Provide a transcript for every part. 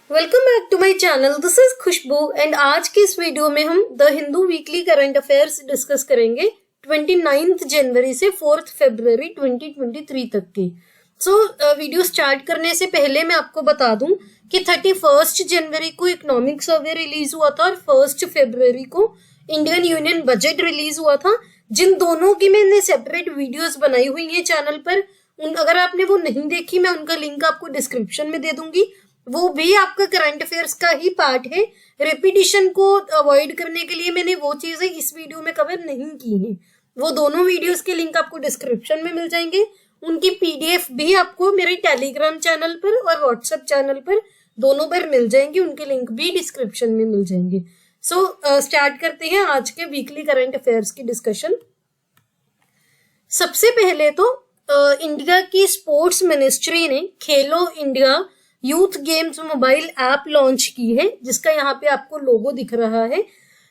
Welcome back to my channel. This is Khushboo and आज की इस वीडियो में हम the Hindu weekly current affairs discuss करेंगे 29 जनवरी से 4 फरवरी 2023 तक की। वीडियो स्टार्ट करने से पहले मैं आपको बता दूं कि 31 जनवरी को इकोनॉमिक सर्वे रिलीज हुआ था और 1 फरवरी को इंडियन यूनियन बजट रिलीज हुआ था। जिन दोनों की मैंने सेपरेट वीडियोस बनाई हुई है चैनल पर, अगर आपने वो नहीं देखी मैं उनका लिंक आपको डिस्क्रिप्शन में दे दूंगी। वो भी आपका करंट अफेयर्स का ही पार्ट है। रिपीटिशन को अवॉइड करने के लिए मैंने वो चीजें इस वीडियो में कवर नहीं की हैं। वो दोनों वीडियोस के लिंक आपको डिस्क्रिप्शन में मिल जाएंगे। उनकी पीडीएफ भी आपको मेरे टेलीग्राम चैनल पर और व्हाट्सएप चैनल पर दोनों पर मिल जाएंगे। उनके लिंक भी डिस्क्रिप्शन में मिल जाएंगे। स्टार्ट करते हैं आज के वीकली करंट अफेयर्स की डिस्कशन। सबसे पहले तो इंडिया की स्पोर्ट्स मिनिस्ट्री ने खेलो India youth games mobile app launch की है, जिसका यहाँ पे आपको लोगो दिख रहा है।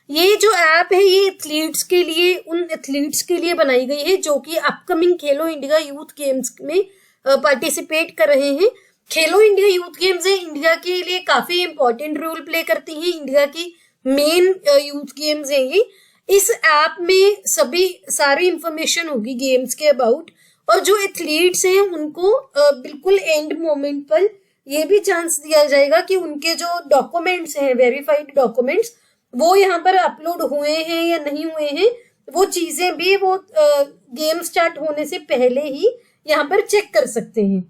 ये जो ऐप है ये एथलीट्स के लिए, उन एथलीट्स के लिए बनाई गई है जो कि अपकमिंग खेलो इंडिया यूथ गेम्स में पार्टिसिपेट कर रहे हैं। खेलो इंडिया यूथ गेम्स है इंडिया के लिए काफी इंपॉर्टेंट रोल प्ले करती है। इंडिया की मेन यूथ गेम्स है ये। इस ऐप में सारी इंफॉर्मेशन होगी गेम्स के अबाउट, और जो एथलीट्स हैं उनको बिल्कुल एंड मोमेंट पर ये भी चांस दिया जाएगा कि उनके जो डॉक्यूमेंट्स हैं, वेरीफाइड डॉक्यूमेंट्स, वो यहाँ पर अपलोड हुए हैं या नहीं हुए हैं, वो चीजें भी वो गेम स्टार्ट होने से पहले ही यहाँ पर चेक कर सकते हैं।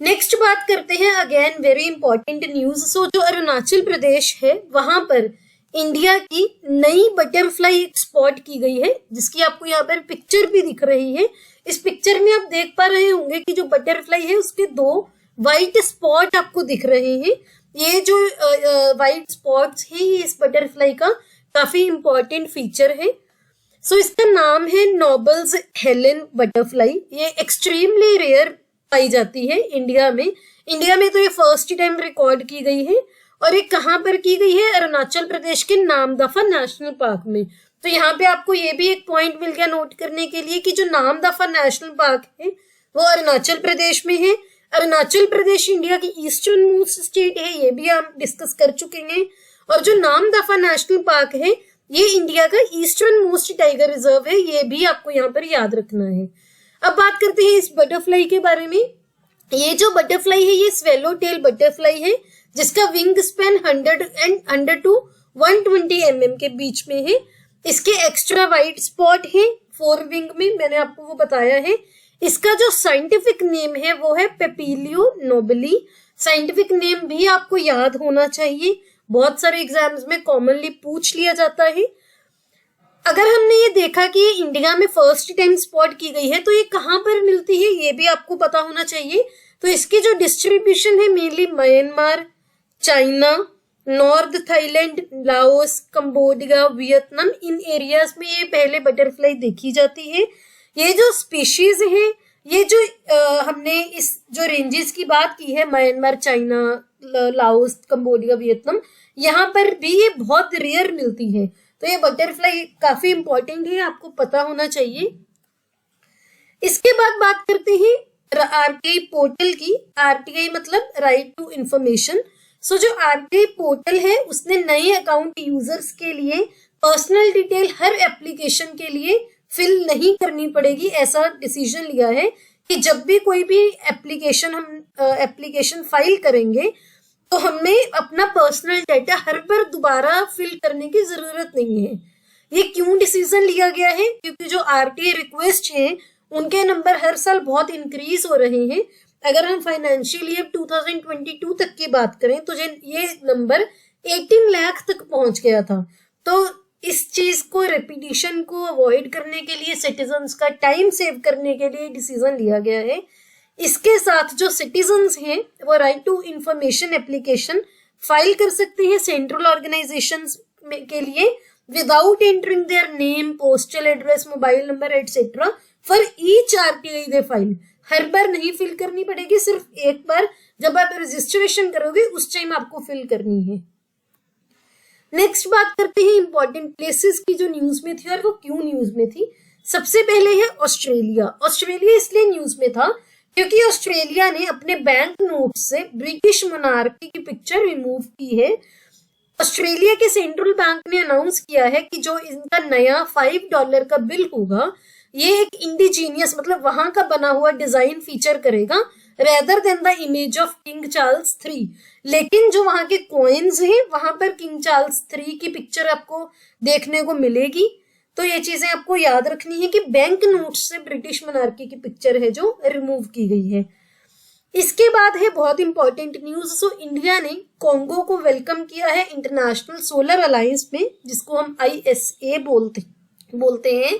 नेक्स्ट बात करते हैं, अगेन वेरी इंपॉर्टेंट न्यूज। जो अरुणाचल प्रदेश है वहां पर इंडिया की नई बटरफ्लाई स्पॉट की गई है, जिसकी आपको यहाँ पर पिक्चर भी दिख रही है। इस पिक्चर में आप देख पा रहे होंगे कि जो बटरफ्लाई है उसके 2 व्हाइट स्पॉट आपको दिख रहे हैं। ये जो व्हाइट स्पॉट्स हैं ये इस बटरफ्लाई का काफी इंपॉर्टेंट फीचर है। इसका नाम है नोबल्स हेलन बटरफ्लाई। ये एक्सट्रीमली रेयर पाई जाती है इंडिया में। तो ये फर्स्ट टाइम रिकॉर्ड की गई है, और ये कहाँ पर की गई है? अरुणाचल प्रदेश के नामदफा नेशनल पार्क में। तो यहाँ पे आपको ये भी एक पॉइंट मिल गया नोट करने के लिए कि जो नामदफा नेशनल पार्क है वो अरुणाचल प्रदेश में है। अरुणाचल प्रदेश इंडिया की ईस्टर्न मोस्ट स्टेट है, ये भी हम डिस्कस कर चुके हैं। और जो नामदफा नेशनल पार्क है ये इंडिया का ईस्टर्न मोस्ट टाइगर रिजर्व है, ये भी आपको यहाँ पर याद रखना है। अब बात करते हैं इस बटरफ्लाई के बारे में। ये जो बटरफ्लाई है ये स्वेलो टेल बटरफ्लाई है, जिसका विंग स्पैन 100 to 120 mm के बीच में है। इसके एक्स्ट्रा वाइट स्पॉट है 4 विंग में, मैंने आपको वो बताया है। इसका जो साइंटिफिक नेम है वो है पेपिलियो नोबली। साइंटिफिक नेम भी आपको याद होना चाहिए, बहुत सारे एग्जाम्स में कॉमनली पूछ लिया जाता है। अगर हमने ये देखा कि ये इंडिया में फर्स्ट टाइम स्पॉट की गई है तो ये कहाँ पर मिलती है ये भी आपको पता होना चाहिए। तो इसकी जो डिस्ट्रीब्यूशन है mainly Myanmar, China, north Thailand, Laos, Cambodia, Vietnam, इन एरियाज में ये पहले बटरफ्लाई देखी जाती है। ये जो स्पीशीज है, ये जो हमने इस जो रेंजेस की बात की है, Myanmar, China, Laos, Cambodia, Vietnam, यहाँ पर भी ये बहुत रेयर मिलती है। तो ये बटरफ्लाई काफी इंपॉर्टेंट है, आपको पता होना चाहिए। इसके बाद बात करते हैं आरटीआई पोर्टल की। आरटीआई मतलब राइट टू इंफॉर्मेशन। जो आरटीआई पोर्टल है उसने नए अकाउंट यूजर्स के लिए पर्सनल डिटेल हर एप्लीकेशन के लिए फिल नहीं करनी पड़ेगी। ऐसा डिसीजन लिया है कि जब भी कोई भी एप्लीकेशन फाइल करेंगे तो हमें अपना पर्सनल डाटा हर बार दोबारा फिल करने की जरूरत नहीं है। ये क्यों डिसीजन लिया गया है? क्योंकि जो आरटीआई रिक्वेस्ट है उनके नंबर हर साल बहुत इंक्रीज हो रहे हैं। अगर हम फाइनेंशियल ईयर 2022 तक की बात करें तो ये नंबर 18 लाख तक पहुंच गया था। तो इस चीज को, रिपीटिशन को अवॉइड करने के लिए, सिटीजन्स का टाइम सेव करने के लिए डिसीजन लिया गया है। इसके साथ जो सिटीजन्स हैं वो right to information application file कर सकते हैं सेंट्रल ऑर्गेनाइजेशंस के लिए without entering their name, postal address, mobile number etcetera for each RTI they file. हर बार नहीं फिल करनी पड़ेगी, सिर्फ एक बार जब आप रजिस्ट्रेशन करोगे उस टाइम आपको फिल करनी है। नेक्स्ट बात करते हैं इंपॉर्टेंट प्लेसेस की जो न्यूज में थी और वो क्यों न्यूज में थी। सबसे पहले है ऑस्ट्रेलिया। ऑस्ट्रेलिया इसलिए न्यूज में था क्योंकि ऑस्ट्रेलिया ने अपने बैंक नोट से ब्रिटिश मोनार्की की पिक्चर रिमूव की है। ऑस्ट्रेलिया के सेंट्रल बैंक ने अनाउंस किया है कि जो इनका नया $5 का बिल होगा ये एक इंडिजीनियस मतलब वहां का बना हुआ डिजाइन फीचर करेगा rather than the image of king Charles 3। लेकिन जो वहां के कॉइन्स हैं वहां पर किंग चार्ल्स 3 की पिक्चर आपको देखने को मिलेगी। तो ये चीजें आपको याद रखनी है कि बैंक नोट से ब्रिटिश मोनार्की की पिक्चर है जो रिमूव की गई है। इसके बाद है बहुत इंपॉर्टेंट न्यूज। सो इंडिया ने कॉन्गो को वेलकम किया है इंटरनेशनल सोलर अलायंस में, जिसको हम ISA बोलते हैं।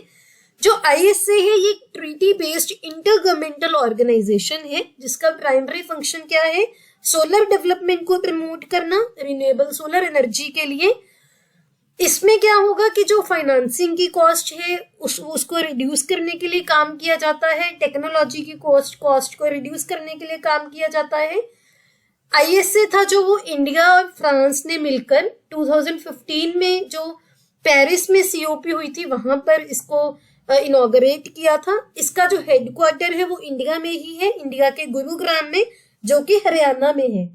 जो ISA है ये treaty based intergovernmental organisation है जिसका प्राइमरी फंक्शन क्या है, सोलर डेवलपमेंट को प्रमोट करना रिन्यूएबल सोलर एनर्जी के लिए। इसमें क्या होगा कि जो फाइनेंसिंग की कॉस्ट है उसको रिड्यूस करने के लिए काम किया जाता है, टेक्नोलॉजी की कॉस्ट को रिड्यूस करने के लिए काम किया जाता है। ISA था जो वो इंडिया और फ्रांस ने मिलकर 2015 में जो पेरिस में COP हुई थी वहां पर इसको इनॉग्रेट किया था। इसका जो हेडक्वार्टर है वो इंडिया में ही है, इंडिया के गुरुग्राम में जो कि हरियाणा में है।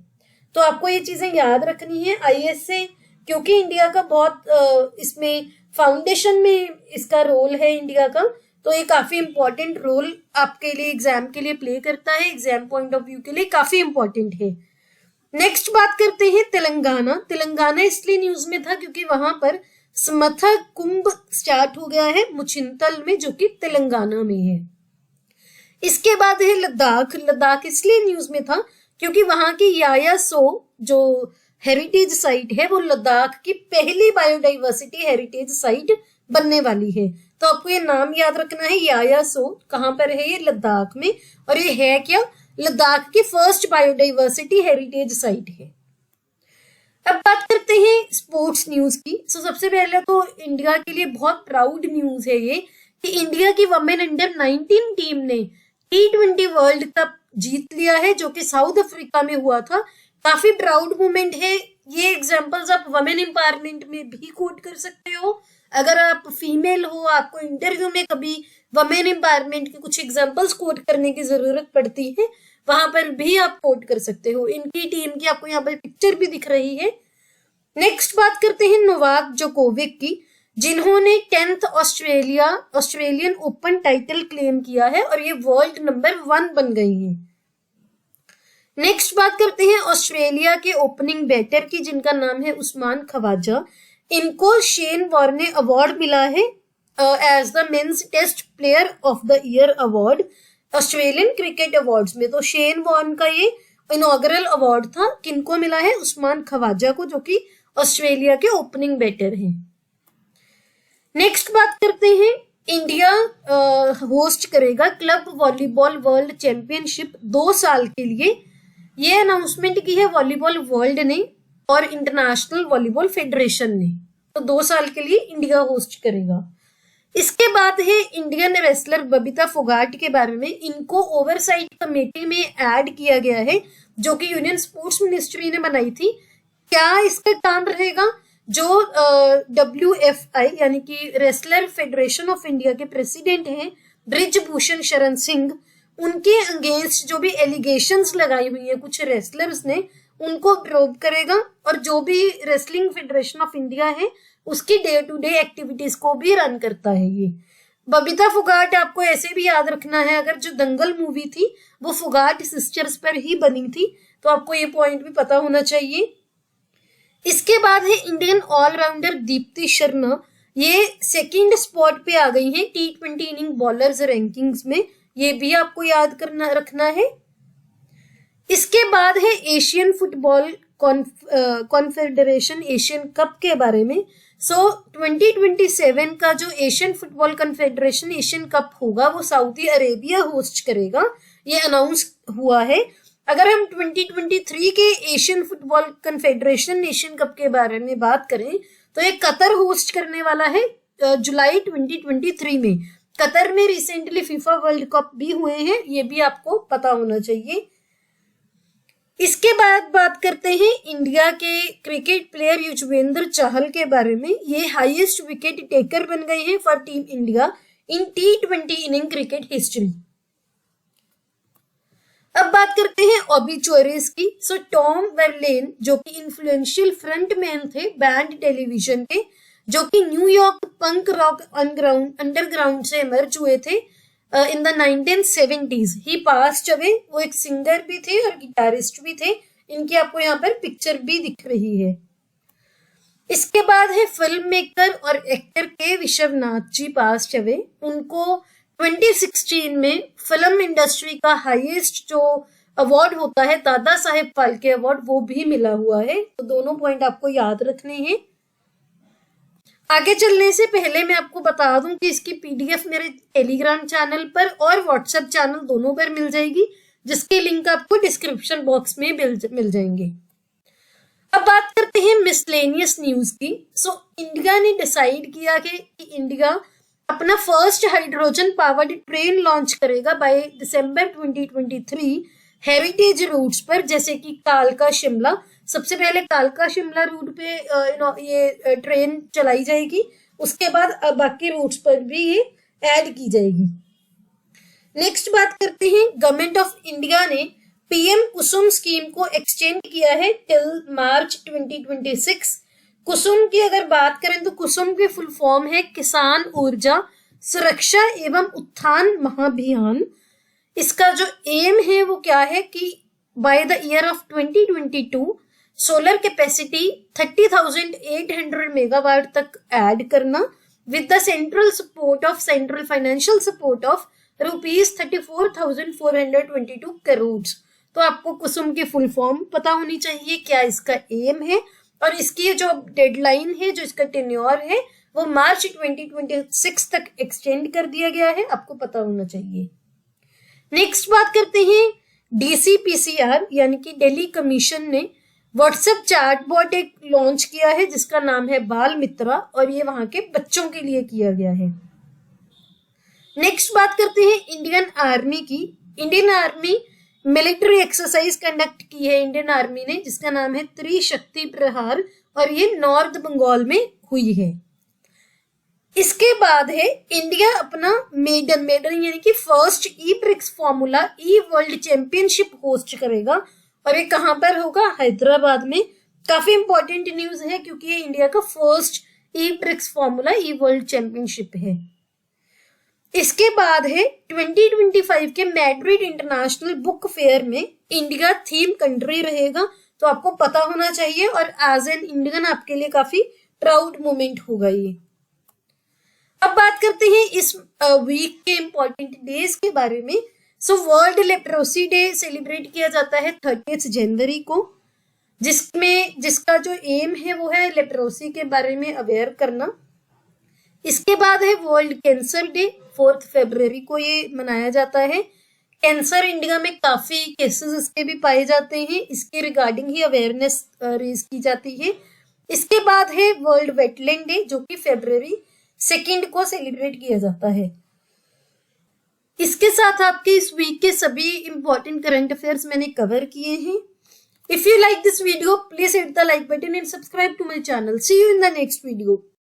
तो आपको ये चीजें याद रखनी है। ISA क्योंकि इंडिया का बहुत इसमें फाउंडेशन में इसका रोल है इंडिया का, तो ये काफी इंपॉर्टेंट रोल आपके लिए एग्जाम के लिए प्ले करता है, एग्जाम पॉइंट ऑफ व्यू के लिए काफी इंपॉर्टेंट है। नेक्स्ट बात करते हैं तेलंगाना। तेलंगाना इसलिए न्यूज में था क्योंकि वहां पर समथा कुंभ स्टार्ट हो गया है मुचिंतल में जो कि तेलंगाना में है। इसके बाद है लद्दाख। लद्दाख इसलिए न्यूज में था क्योंकि वहां की याया सो जो हेरिटेज साइट है वो लद्दाख की पहली बायोडाइवर्सिटी हेरिटेज साइट बनने वाली है। तो आपको ये नाम याद रखना है, याया सो कहां पर है, ये लद्दाख में। और ये है क्या, लद्दाख की फर्स्ट बायोडाइवर्सिटी हेरिटेज साइट है। अब बात करते हैं स्पोर्ट्स न्यूज की। सबसे पहले तो इंडिया के लिए बहुत प्राउड न्यूज है ये कि इंडिया की वुमेन अंडर 19 टीम ने T20 वर्ल्ड कप जीत लिया है जो कि साउथ अफ्रीका में हुआ था। काफी प्राउड मोमेंट है ये। एग्जांपल्स आप वुमेन एम्पावरमेंट में भी कोट कर सकते हो। अगर आप फीमेल हो, आपको इंटरव्यू में कभी वुमेन एम्पावरमेंट के कुछ एग्जांपल्स कोट करने की जरूरत पड़ती है, वहां पर भी आप कोट कर सकते हो। इनकी टीम की आपको यहाँ पर पिक्चर भी दिख रही है। नेक्स्ट बात करते हैं नोवाक जोकोविक की, जिन्होंने 10th Australian open title claim किया है और ये वर्ल्ड नंबर 1 बन गई है। नेक्स्ट बात करते हैं ऑस्ट्रेलिया के ओपनिंग बैटर की, जिनका नाम है उस्मान ख्वाजा। इनको शेन वॉर्ने अवार्ड मिला है as the men's test player of the year award Australian cricket awards में। तो शेन वॉर्न का ये इनॉग्रल अवार्ड था, किनको मिला है, उस्मान ख्वाजा को, जो कि ऑस्ट्रेलिया के ओपनिंग बैटर हैं। नेक्स्ट बात करते हैं इंडिया होस्ट करेगा क्लब वॉलीबॉल वर्ल्ड चैंपियनशिप 2 साल के लिए। ये अनाउंसमेंट की है वॉलीबॉल वर्ल्ड ने और इंटरनेशनल वॉलीबॉल फेडरेशन ने। तो 2 साल के लिए इंडिया होस्ट करेगा। इसके बाद है इंडियन रेसलर बबीता फोगाट के बारे में। इनको ओवरसाइट कमेटी में ऐड किया गया है जो कि यूनियन स्पोर्ट्स मिनिस्ट्री ने बनाई थी। क्या इसका काम रहेगा, जो WFI यानी कि रेसलर फेडरेशन ऑफ इंडिया के प्रेसिडेंट हैं ब्रिजभूषण शरण सिंह, उनके अगेंस्ट जो भी एलिगेशंस लगाई हुई है कुछ रेसलर्स ने, उनको प्रोब करेगा। और जो भी रेसलिंग फेडरेशन ऑफ इंडिया है उसकी डे टू डे एक्टिविटीज को भी रन करता है ये। बबीता फोगाट आपको ऐसे भी याद रखना है, अगर जो दंगल मूवी थी वो फोगाट सिस्टर्स पर ही बनी थी, तो आपको ये पॉइंट भी पता होना चाहिए। इसके बाद है इंडियन ऑलराउंडर दीप्ति शर्मा। ये सेकंड स्पॉट पे आ गई हैं T20 इनिंग बॉलर्स रैंकिंग्स में, ये भी आपको याद रखना है। इसके बाद है Asian football confederation Asian cup के बारे में। 2027 का जो Asian football confederation Asian cup होगा वो सऊदी अरेबिया होस्ट करेगा, ये अनाउंस हुआ है। अगर हम 2023 के Asian football confederation Asian cup के बारे में बात करें तो ये कतर होस्ट करने वाला है जुलाई 2023 में। कतर में रिसेंटली फीफा वर्ल्ड कप भी हुए हैं, ये भी आपको पता होना चाहिए। इसके बाद बात करते हैं इंडिया के क्रिकेट प्लेयर युजवेंद्र चहल के बारे में। ये हाईएस्ट विकेट टेकर बन गए हैं for team India in T20 inning cricket history. अब बात करते हैं ऑबिचुअरीज की। सो टॉम वर्लेन जो कि इन्फ्लुएंशियल फ्रंटमैन थे बैंड टेलीविजन के, जो कि न्यूयॉर्क पंक रॉक अंडरग्राउंड से इमर्ज हुए थे in the 1970s, he passed away. वो एक सिंगर भी थे और गिटारिस्ट भी थे। इनकी आपको यहाँ पर पिक्चर भी दिख रही है। इसके बाद है फिल्म मेकर और एक्टर के विश्वनाथ जी पास्ड अवे। उनको 2016 में फिल्म इंडस्ट्री का हाईएस्ट जो अवार्ड होता है दादा साहेब फाल्के अवार्ड, वो भी मिला हुआ है। तो दोनों पॉइंट आपको याद रखने हैं। आगे चलने से पहले मैं आपको बता दूं कि इसकी पीडीएफ मेरे टेलीग्राम चैनल पर और व्हाट्सएप चैनल दोनों पर मिल जाएगी, जिसके लिंक आपको डिस्क्रिप्शन बॉक्स में मिल जाएंगे। अब बात करते हैं मिसलेनियस न्यूज की। सो इंडिया ने डिसाइड किया कि इंडिया अपना first hydrogen powered train launch करेगा बाय दिसंबर 2023 हेरिटेज रूट्स पर, जैसे कि कालका शिमला। सबसे पहले कालका शिमला रूट पे ये ट्रेन चलाई जाएगी, उसके बाद बाकी रूट्स पर भी ये ऐड की जाएगी। नेक्स्ट बात करते हैं, गवर्नमेंट ऑफ इंडिया ने पीएम कुसुम स्कीम को एक्सटेंड किया है टिल मार्च 2026। कुसुम की अगर बात करें तो कुसुम की फुल फॉर्म है किसान ऊर्जा सुरक्षा एवं उत्थान महाभियान। इसका जो एम है वो क्या है कि by the year of 2022 solar capacity 30,800 megawatt तक ऐड करना with the central financial support of ₹34,422 crore. तो आपको कुसुम की फुल फॉर्म पता होनी चाहिए, क्या इसका एम है, और इसकी जो डेडलाइन है, जो इसका टेन्योर है, वो मार्च 2026 तक एक्सटेंड कर दिया गया है, आपको पता होना चाहिए। नेक्स्ट बात करते हैं डीसीपीसीआर यानी कि दिल्ली कमीशन ने व्हाट्सएप चैटबॉट एक लॉन्च किया है जिसका नाम है बाल मित्रा, और ये वहां के बच्चों के लिए किया गया है। नेक्स्ट बात करते हैं इंडियन आर्मी की। Indian army military exercise conduct की है इंडियन आर्मी ने, जिसका नाम है त्रिशक्ति प्रहार, और ये नॉर्थ बंगाल में हुई है। इसके बाद है इंडिया अपना मेडन यानी कि फर्स्ट ई ब्रिक्स फॉर्मूला ई वर्ल्ड चैंपियनशिप होस्ट करेगा, और ये कहां पर होगा? हैदराबाद में। काफी इंपॉर्टेंट न्यूज है क्योंकि ये इंडिया का फर्स्ट ई ब्रिक्स फॉर्मूला ई वर्ल्ड चैंपियनशिप है। इसके बाद है 2025 के मैड्रिड इंटरनेशनल बुक फेयर में इंडिया थीम कंट्री रहेगा, तो आपको पता होना चाहिए, और एज एन इंडियन आपके लिए काफी प्राउड मोमेंट होगा ये। अब बात करते हैं इस वीक के इंपॉर्टेंट डेज के बारे में। So world leprosy day celebrate किया जाता है 30 जनवरी को, जिसका जो एम है वो है लेप्रोसी के बारे में अवेयर करना। इसके बाद है वर्ल्ड कैंसर डे, 4 फरवरी को ये मनाया जाता है। कैंसर इंडिया में काफी केसेस इसके भी पाए जाते हैं, इसके रिगार्डिंग ही अवेयरनेस रेज की जाती है। इसके बाद है वर्ल्ड वेटलैंड डे जो कि February 2 को सेलिब्रेट किया जाता है। इसके साथ आपके इस वीक के सभी इंपॉर्टेंट करंट अफेयर्स मैंने कवर किए हैं। If you like this video please hit the like button and subscribe to my channel. See you in the next video.